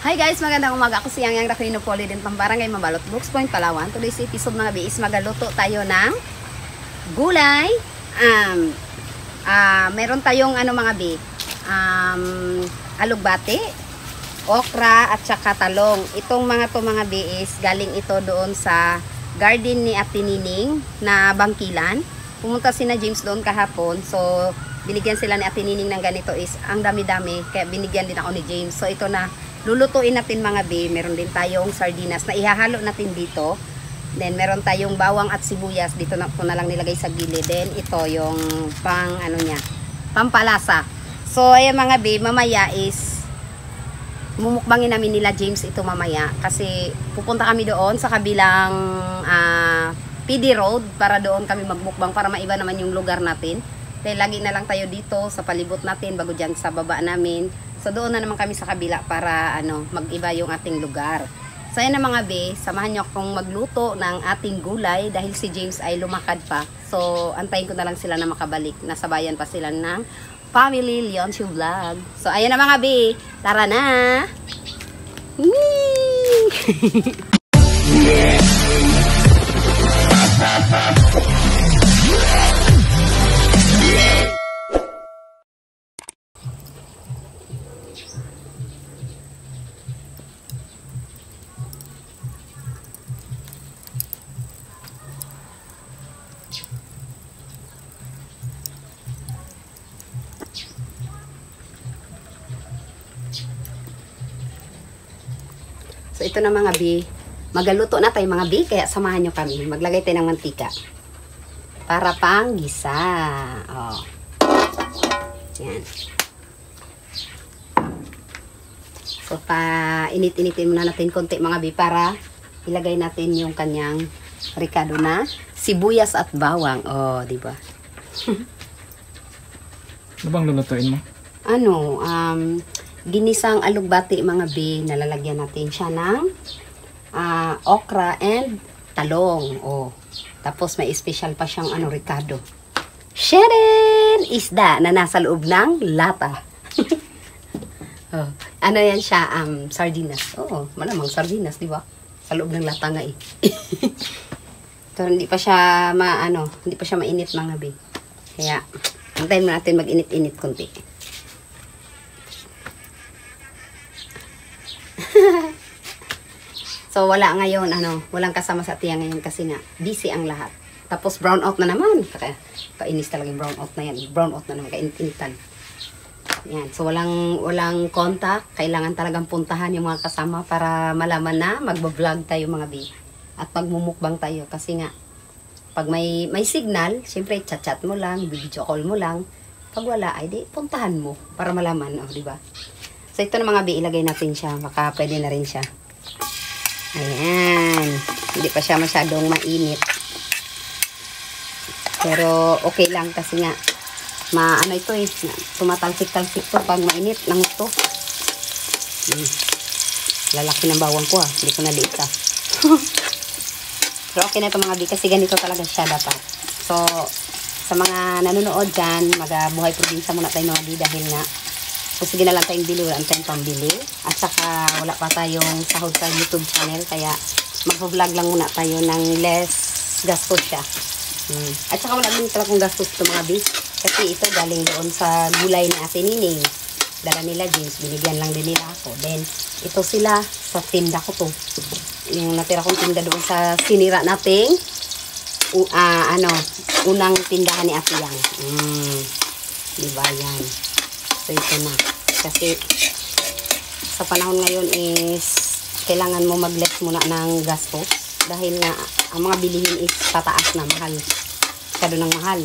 Hi guys, magandang umaga. Ako si Yang Raquino Poli din pang Barangay Mabalot, Brooks Point, Palawan. Today's episode mga bi is magaluto tayo ng gulay. Meron tayong mga bi, alugbate, okra at saka talong. Itong mga bi is galing ito doon sa garden ni Ate Nining na bangkilan. Pumunta si na James doon kahapon. So binigyan sila ni Ate Nining ng ganito is ang dami-dami, kaya binigyan din ako ni James. So ito na lulutuin natin mga be. Meron din tayong sardinas na ihahalo natin dito. Then meron tayong bawang at sibuyas dito na ko na lang nilagay sa gilid. Then ito yung pampalasa. So ayan mga be, mamaya is mumukbangin namin nila James ito mamaya kasi pupunta kami doon sa kabilang PD Road para doon kami magmukbang para maiba naman yung lugar natin. Kaya lagi na lang tayo dito sa palibot natin bago dyan sa baba namin. So doon na naman kami sa kabila para mag-iba yung ating lugar. So ayan na mga be, samahan nyo akong magluto ng ating gulay dahil si James ay lumakad pa. So antayin ko na lang sila na makabalik. Nasa bayan pa sila ng Family Leoncio Vlog. So ayan na mga be, tara na! So ito na mga bi, magaluto na tayo mga bi, kaya samahan nyo kami. Maglagay tayo ng mantika para pang gisa. Oh. Yan. So init-initin muna natin konti mga bi para ilagay natin yung kanyang ricado na sibuyas at bawang. Oh, di ba? Ano bang lulutuin mo? Ginisang alugbati mga be, nalalagyan natin siya ng okra and talong. Oh. Tapos may special pa siyang ricado. Sharon! Isda na nasa loob ng lata. Oh. Ano yan siya? Sardinas. Oo, malamang sardinas, di ba? Sa loob ng lata nga eh. So, hindi pa siya hindi pa siya mainit mga be. Kaya, antayin mo natin mag-init-init konti. So wala ngayon, walang kasama sa tiyan ngayon kasi nga busy ang lahat. Tapos brown out na naman. Kainis talaga yung brown out na yan. Brown out na naman, kainit-initan. Yan. So walang contact. Kailangan talagang puntahan yung mga kasama para malaman na magbablog tayo mga bi. At magmumukbang tayo kasi nga pag may signal, syempre chat-chat mo lang, video call mo lang. Pag wala, ay di puntahan mo para malaman, di ba? So ito na mga bi, ilagay natin siya. Baka pwede na rin siya. Ayan. Hindi pa siya masyadong mainit. Pero okay lang kasi nga ito eh. Tumatalsik-talsik to pag mainit lang ito. Lalaki ng bawang ko Hindi ko naliit Pero okay na ito mga bi kasi ganito talaga siya dapat. So sa mga nanonood dyan, magabuhay probinsya muna tayo mga bi dahil nga sige na lang tayong bili, wala tayong pambili. At saka wala pa tayong sahod sa YouTube channel. Kaya mag-vlog lang muna tayo ng less gastos siya. At saka wala din talagang gastos ito mga bis. Kasi ito galing doon sa gulay ni Ate Nining. Dala nila James, binigyan lang din nila ako. Then ito sila sa tinda ko to. Yung natira kong tinda doon sa sinira nating unang tindahan ni Ate Yang. Diba yan? So ito na. Kasi sa panahon ngayon is kailangan mo mag-less muna ng gastos dahil nga ang mga bilihin is tataas na, mahal. Masyado ng mahal.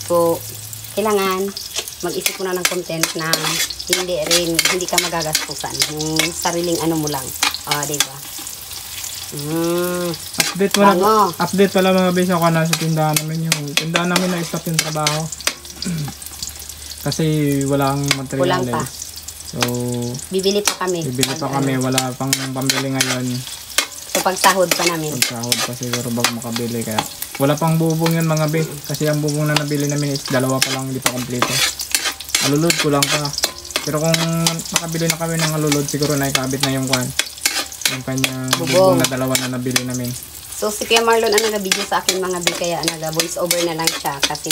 So kailangan mag-isip mo na ng content na hindi ka magagastusan. Yung sariling mo lang. Diba? Update pala mga beso ko na sa tindahan namin. Yung tindahan namin na stop yung trabaho. Kasi walang materials. Kulang pa. So, bibili pa kami. Wala pang pambili ngayon. So, pagsahod pa namin. Pagsahod pa siguro bago makabili. Kaya, wala pang bubong yun mga be. Kasi ang bubong na nabili namin is 2 pa lang, hindi pa kompleto. Alulod ko lang pa. Pero kung makabili na kami ng alulod, siguro na ikabit na yung kwan. Yung kanyang Bubong bubong na dalawa na nabili namin. So, si Kuya Marlon ang nag-video sa akin mga B, kaya nag-voice over na lang siya kasi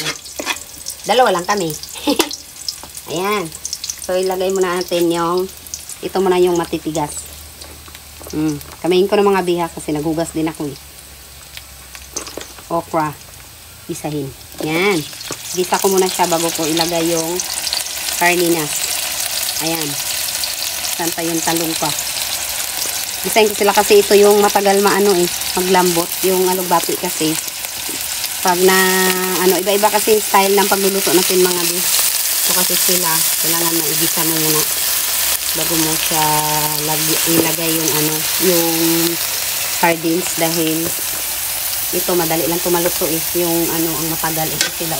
dalawa lang kami. Ayan. So, ilagay muna natin yung, ito muna yung matitigas. Kamayin ko ng mga biha kasi nagugas din ako eh. Okra. Isahin. Yan. Gisa ko muna siya bago ko ilagay yung sardinas. Ayan. Santa yung talong pa. Gisahin ko sila kasi ito yung matagal maglambot. Yung alugbati kasi. Pag na, iba-iba kasi style ng pagluluto natin mga bi. So kasi sila, kailangan na igisa mo muna bago mo siya ilagay yung yung sardines dahil ito madali lang tumaluto eh. Yung ang matagal ito sila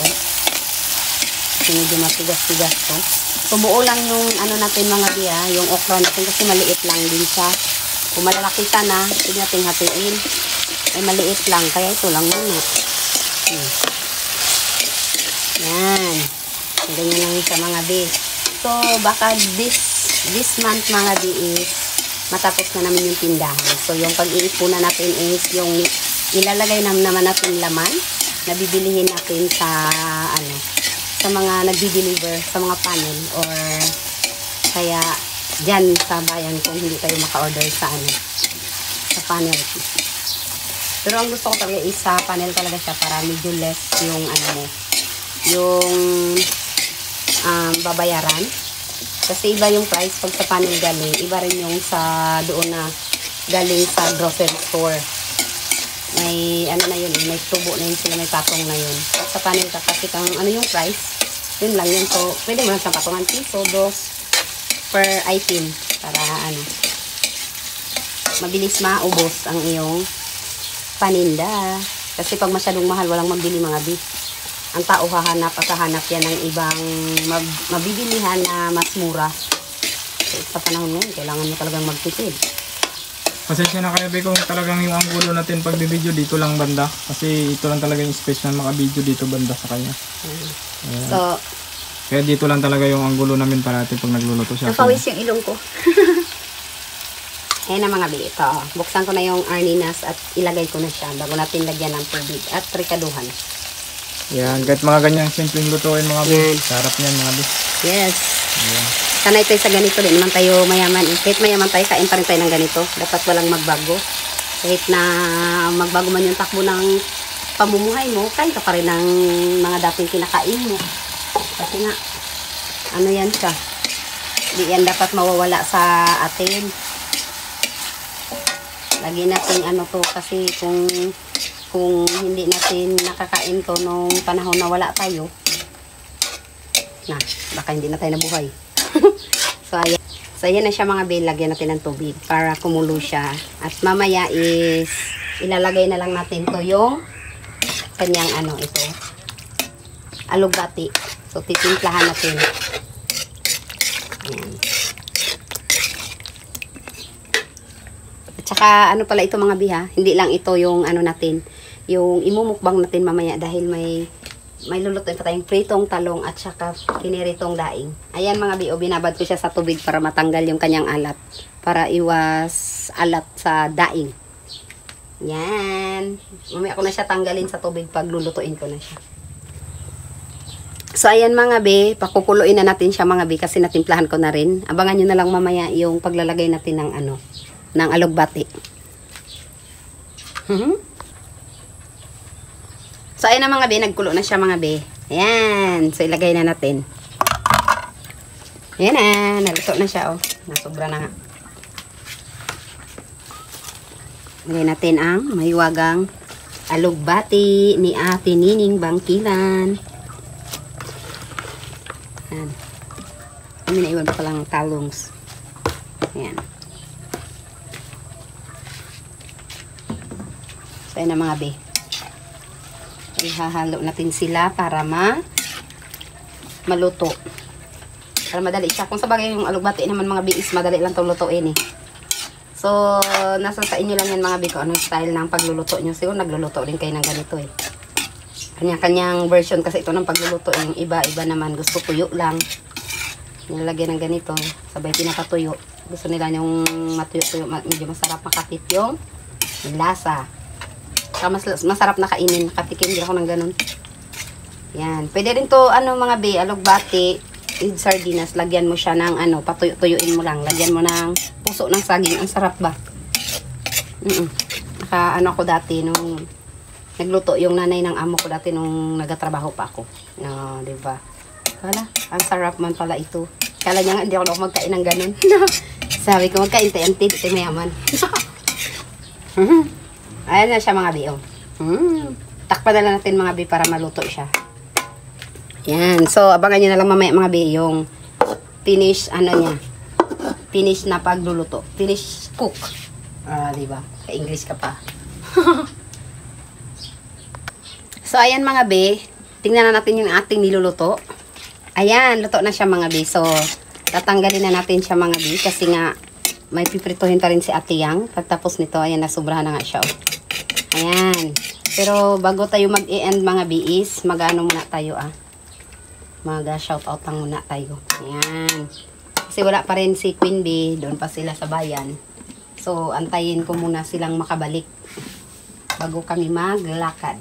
So medyo matigas-tigas to. So buo lang yung natin mga biya, yung okra natin kasi maliit lang din siya. Kung malalaki sana, hindi natin hatiin. Ay maliit lang, kaya ito lang muna. Yan. Ganyan lang sa mga bi. So baka this month mga bi is matapos na namin yung tindahan. So yung pag-iipunan natin is yung ilalagay naman natin laman na bibilihin natin sa sa mga nagdi-deliver sa mga panel or kaya dyan sa bayan kung hindi kayo maka-order sa sa panel. Pero ang gusto ko talaga is sa panel talaga siya para medyo less yung yung babayaran. Kasi iba yung price pag sa panel galing, iba rin yung sa doon na galing sa grocery store. May na yun, may tubo na yun sila, may patong na yun. Sa panel ka kasi kung yung price, yun lang yun. So, pwede mo lang sa patungan piso, dos per item para mabilis maubos ang iyong paninda. Kasi pag masyadong mahal, walang magbili mga bi. Ang tao hahanap at hahanap yan ng ibang mabibilihan na mas mura. So, sa panahon ngayon, kailangan mo talagang magtipid. Pasensya na kayo kung talagang yung anggulo natin pagbibideo dito lang banda. Kasi ito lang talaga yung space na makabideo dito banda sa kanya. So, kaya dito lang talaga yung anggulo namin parati pag nagluluto siya. napawis yung ilong ko. Ayan na mga bi, ito. Buksan ko na yung arninas at ilagay ko na siya bago natin lagyan ng tubig at rikaduhan. Yan, kahit mga ganyang simpleng lutuin mga bi. Sarap niyan mga bi. Yes. Yan. Sana ito sa ganito din naman tayo mayaman. Kahit mayaman tayo, kain pa rin tayo ng ganito. Dapat walang magbago. Kahit na magbago man yung takbo ng pamumuhay mo, kain ka pa rin ng mga dating kinakain mo. Kasi nga, yan siya. Hindi yan dapat mawawala sa atin. Lagi natin to kasi kung hindi natin nakakain to nung panahon na wala tayo, baka hindi na tayo nabuhay. So ayan na siya mga bi, lagyan natin ng tubig para kumulo siya. At mamaya is ilalagay na lang natin to yung kanyang ito, alugbati. So titimplahan natin. Ayan. At saka pala ito mga bi ha, hindi lang ito yung natin, yung imumukbang natin mamaya dahil may lulutuin pa tayong pritong talong at saka kiniritong daing. Ayan mga bi, binabad ko siya sa tubig para matanggal yung kanyang alat. Para iwas alat sa daing. Yan. Mamaya ko na siya tanggalin sa tubig pag lulutuin ko na siya. So ayan mga bi, pakukuluin na natin siya mga bi kasi natimplahan ko na rin. Abangan nyo na lang mamaya yung paglalagay natin ng ng alugbati. So, ayan na mga bi. Nagkulo na siya mga bi. Ayan. So, ilagay na natin. Ayan na. Naluto na siya, Nasobra na nga. Ilagay natin ang mahiwagang alugbati ni Ate Nining Bangkilan. Ayan. Kami naiwan pa lang talongs. Ayan. So, ayan na mga bi. Ihahalo natin sila para maluto. Para madali siya. Kung sabagay yung alugbati naman mga biis, madali lang itong lutuin So, nasa sa inyo lang yan mga bi kung anong style ng pagluluto nyo. Siguro nagluluto din kayo ng ganito Kanya-kanyang version kasi ito ng pagluluto. Yung iba-iba naman gusto tuyo lang. Nilalagyan ng ganito. Sabay pinapatuyo. Gusto nila yung matuyo-tuyo. Medyo masarap makapit yung lasa. Saka masarap na kainin. Nakatikim din ako ng ganun. Yan. Pwede rin to, mga be, alugbati, with sardinas. Lagyan mo siya ng, patuyo-tuyuin mo lang. Lagyan mo ng puso ng saging. Ang sarap ba? Ako dati, nung nagluto yung nanay ng amo ko dati nung nagatrabaho pa ako. No, diba? Wala, ang sarap man pala ito. Kala niya nga, hindi ako magkain ng ganun. Sabi ko, magkain-tente, ito mayaman. Ayan na siya mga be, oh. Takpan na lang natin mga be para maluto siya. Yan. So, abangan nyo na lang mamaya mga be yung finish, niya. Finish na pagluluto. Finish cook. Diba? Ka-English ka pa. So, ayan mga be. Tingnan na natin yung ating niluluto. Ayan, luto na siya mga be. So, tatanggalin na natin siya mga be. Kasi nga, may piprituhin pa rin si Ate Yang. Pagtapos nito, ayan, nasubrahan na nga siya. Oh. Ayan. Pero, bago tayo mag-i-end mga be is, mag-ano muna tayo mag-shoutout lang muna tayo. Ayan. Kasi wala pa rin si Queen Bee. Doon pa sila sa bayan. So, antayin ko muna silang makabalik. Bago kami maglakad.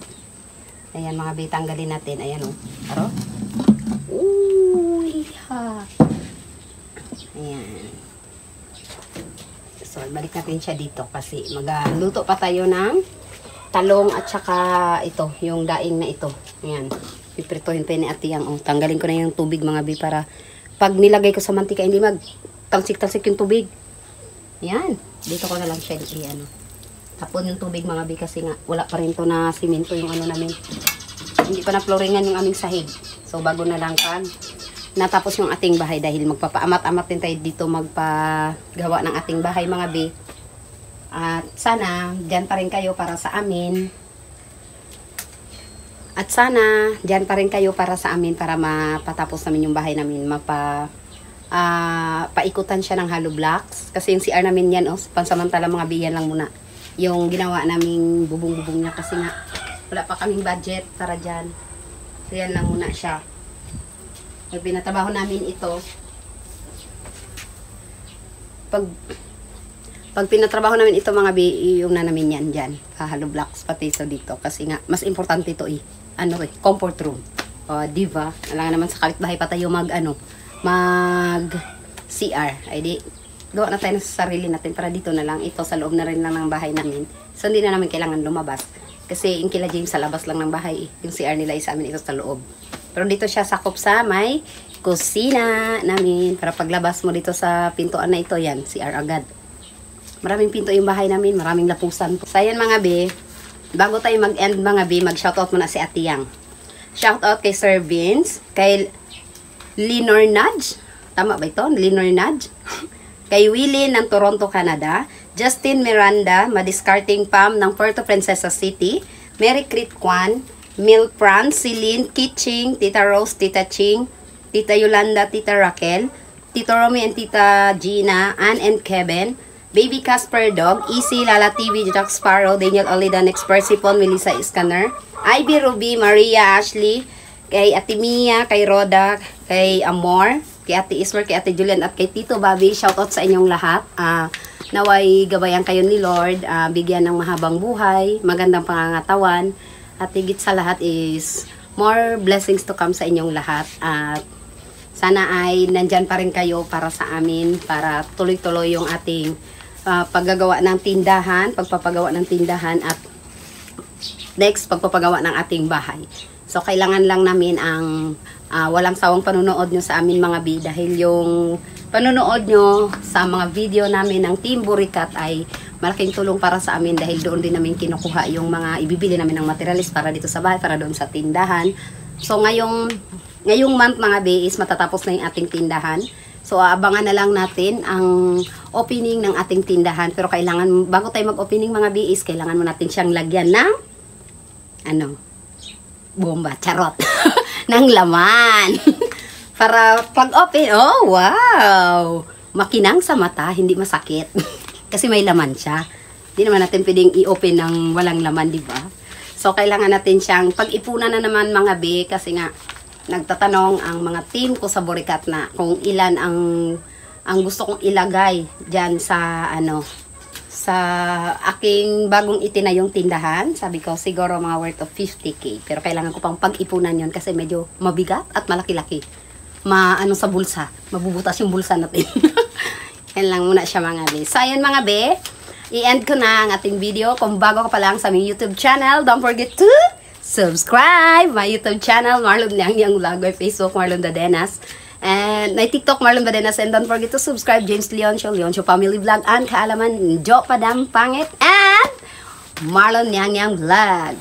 Ayan mga Bee, tanggalin natin. Ayan o. Aro. Uy ha. Ayan. So, balik natin siya dito. Kasi magluto pa tayo ng talong at saka ito. Yung daing na ito. Ayan. Pipritohin pa ni Ate Yang. Oh, tanggalin ko na yung tubig mga Bee para pag nilagay ko sa mantika hindi magtalsik-talsik yung tubig. Yan. Dito ko na lang siya tapon yung tubig mga Bee kasi nga wala pa rin to na simento yung namin. Hindi pa na flooringan yung aming sahig. So bago na lang natapos yung ating bahay dahil magpapaamat-amat din tayo dito magpagawa ng ating bahay mga Bee. At sana diyan pa rin kayo para sa amin. At sana, dyan pa rin kayo para sa amin para mapatapos namin yung bahay namin. Paikutan siya ng hollow blocks. Kasi yung CR namin yan, pansamantala mga biyan lang muna. Yung ginawa naming bubong-bubong niya kasi nga wala pa kaming budget para dyan. So yan lang muna siya. Pag pinatrabaho namin ito, pag pinatrabaho namin ito mga yung na namin yan dyan. Hollow blocks pati so dito. Kasi nga, mas importante ito comfort room. Diba? Alam naman sa kapitbahay pa tayo mag CR. Ay di, gawa na tayo sa sarili natin para dito na lang. Ito sa loob na rin lang ng bahay namin. So hindi na namin kailangan lumabas. Kasi yung kila James sa labas lang ng bahay. Yung CR nila sa amin ito sa loob. Pero dito siya sakop sa may kusina namin. Para paglabas mo dito sa pintuan na ito, yan, CR agad. Maraming pinto yung bahay namin. Maraming lapusan. So ayan mga Be, bago tayo mag-end mga Be, mag-shoutout muna si Ate Yang. Shoutout kay Sir Vince, kay Lenore Nudge. Tama ba ito? Lenore Nudge. Kay Willie ng Toronto, Canada. Justin Miranda, Madiscarting Pam ng Puerto Princesa City. Mary Crit Kwan, Milk Franz, Celine, Kitching, Tita Rose, Tita Ching, Tita Yolanda, Tita Raquel, Tito Romy and Tita Gina, Ann and Kevin, Baby Casper Dog, Easy, Lala TV, Jack Sparrow, Daniel Olidan, Expersipon, Melissa Iskaner, Ivy Ruby, Maria Ashley, kay Ate Mia, kay Roda, kay Amor, kay Ate Ismer, kay Ate Julian, at kay Tito Bobby. Shoutout sa inyong lahat. Naway gabayan kayo ni Lord, bigyan ng mahabang buhay, magandang pangangatawan, at higit sa lahat is more blessings to come sa inyong lahat. At sana ay nandyan pa rin kayo para sa amin, para tuloy-tuloy yung ating paggagawa ng tindahan, pagpapagawa ng tindahan, at next, pagpapagawa ng ating bahay. So, kailangan lang namin ang walang sawang panunood nyo sa amin mga Bi, dahil yung panunood nyo sa mga video namin ng Team Burikat ay malaking tulong para sa amin, dahil doon din namin kinukuha yung mga ibibili namin ng materialis para dito sa bahay, para doon sa tindahan. So, ngayong month mga Bi is matatapos na yung ating tindahan. So, abangan na lang natin ang opening ng ating tindahan. Pero kailangan, bago tayo mag-opening mga Bi is, kailangan mo natin siyang lagyan ng bomba, charot, ng laman. Para pag-open, oh wow! Makinang sa mata, hindi masakit. Kasi may laman siya. Hindi naman natin pwedeng i-open ng walang laman, di ba? So, kailangan natin siyang pag-ipunan na naman mga Bi, kasi nga, nagtatanong ang mga team ko sa Boricat na kung ilan ang gusto kong ilagay diyan sa sa aking bagong itinayong tindahan. Sabi ko siguro mga worth of 50k, pero kailangan ko pang pag-ipunan yon kasi medyo mabigat at malaki-laki. Sa bulsa, mabubutas yung bulsa natin. Yan lang muna siya mga be. So ayan mga be, i-end ko na ang ating video. Kung bago ka pa lang sa aming YouTube channel, don't forget to subscribe my YouTube channel, Marlon Yang Vlog, my Facebook, Marlon Dadenas, and my TikTok, Marlon Dadenas, and don't forget to subscribe James Leoncio Family Vlog, and Kaalaman Jo Padam Pangit, and Marlon Yang Vlog.